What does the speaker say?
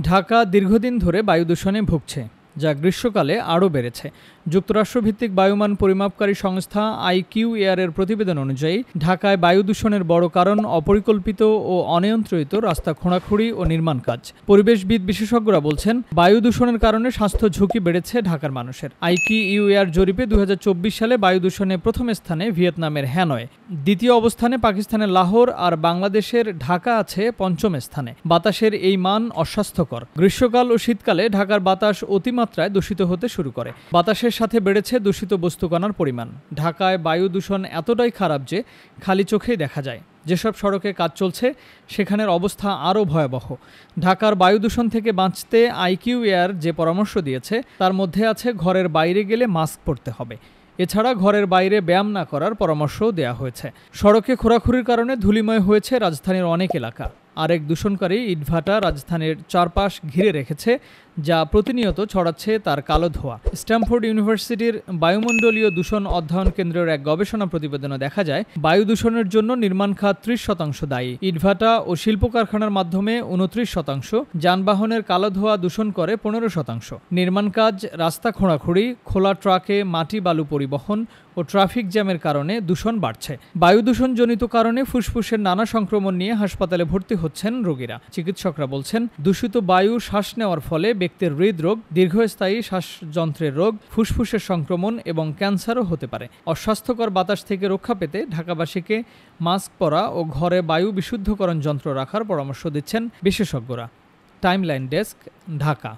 ঢাকা দীর্ঘদিন ধরে বায়ু দূষণে ভুগছে, যা গ্রীষ্মকালে আরও বেড়েছে। যুক্তরাষ্ট্রভিত্তিক বায়ুমান পরিমাপকারী সংস্থা IQAir এর প্রতিবেদন অনুযায়ী ঢাকায় বায়ু দূষণের বড় কারণ অপরিকল্পিত ও অনিয়ন্ত্রিত রাস্তা খোঁড়াখুঁড়ি ও নির্মাণ কাজ। পরিবেশবিদ বিশেষজ্ঞরা বলছেন, বায়ু দূষণের কারণে স্বাস্থ্য ঝুঁকি বেড়েছে ঢাকার মানুষের। IQAir জরিপে 2024 সালে বায়ু দূষণে প্রথম স্থানে ভিয়েতনামের হ্যানয়, দ্বিতীয় অবস্থানে পাকিস্তানের লাহোর আর বাংলাদেশের ঢাকা আছে পঞ্চম স্থানে। বাতাসের এই মান অস্বাস্থ্যকর। গ্রীষ্মকাল ও শীতকালে ঢাকার বাতাস অতিমাত্রায় দূষিত হতে শুরু করে। বাতাসের সাথে বেড়েছে দূষিত বস্তুকণার পরিমাণ। ঢাকায় বায়ু দূষণ এতটাই খারাপ যে খালি চোখেই দেখা যায়। যেসব সড়কে কাজ চলছে সেখানের অবস্থা আরও ভয়াবহ। ঢাকার বায়ু দূষণ থেকে বাঁচতে IQAir যে পরামর্শ দিয়েছে তার মধ্যে আছে ঘরের বাইরে গেলে মাস্ক পরতে হবে। এছাড়া ঘরের বাইরে ব্যায়াম না করার পরামর্শও দেওয়া হয়েছে। সড়কে খোঁড়াখুঁড়ির কারণে ধূলিময় হয়েছে রাজধানীর অনেক এলাকা। আরেক দূষণকারী ইটভাটা রাজধানীর চারপাশ ঘিরে রেখেছে, যা প্রতিনিয়ত ছড়াচ্ছে তার কালো ধোঁয়া। স্ট্যামফোর্ড ইউনিভার্সিটির বায়ুমণ্ডলীয় দূষণ অধ্যয়ন কেন্দ্রের এক গবেষণা প্রতিবেদনে দেখা যায়, বায়ু দূষণের জন্য নির্মাণ খাত 30% দায়ী। ইটভাটা ও শিল্প কারখানার মাধ্যমে 29%, যানবাহনের কালো ধোঁয়া দূষণ করে 15%। নির্মাণ কাজ, রাস্তা খোঁড়াখুঁড়ি, খোলা ট্রাকে মাটি বালু পরিবহন ও ট্রাফিক জ্যামের কারণে দূষণ বাড়ছে। বায়ু দূষণজনিত কারণে ফুসফুসের নানা সংক্রমণ নিয়ে হাসপাতালে ভর্তি হচ্ছেন রোগীরা। চিকিৎসকরা বলছেন, দূষিত বায়ু শ্বাস নেওয়ার ফলে ব্যক্তির হৃদরোগ, দীর্ঘস্থায়ী শ্বাসযন্ত্রের রোগ, ফুসফুসের সংক্রমণ এবং ক্যান্সারও হতে পারে। অস্বাস্থ্যকর বাতাস থেকে রক্ষা পেতে ঢাকাবাসীকে মাস্ক পরা ও ঘরে বায়ু বিশুদ্ধকরণ যন্ত্র রাখার পরামর্শ দিচ্ছেন বিশেষজ্ঞরা। Timeline desk, Dhaka.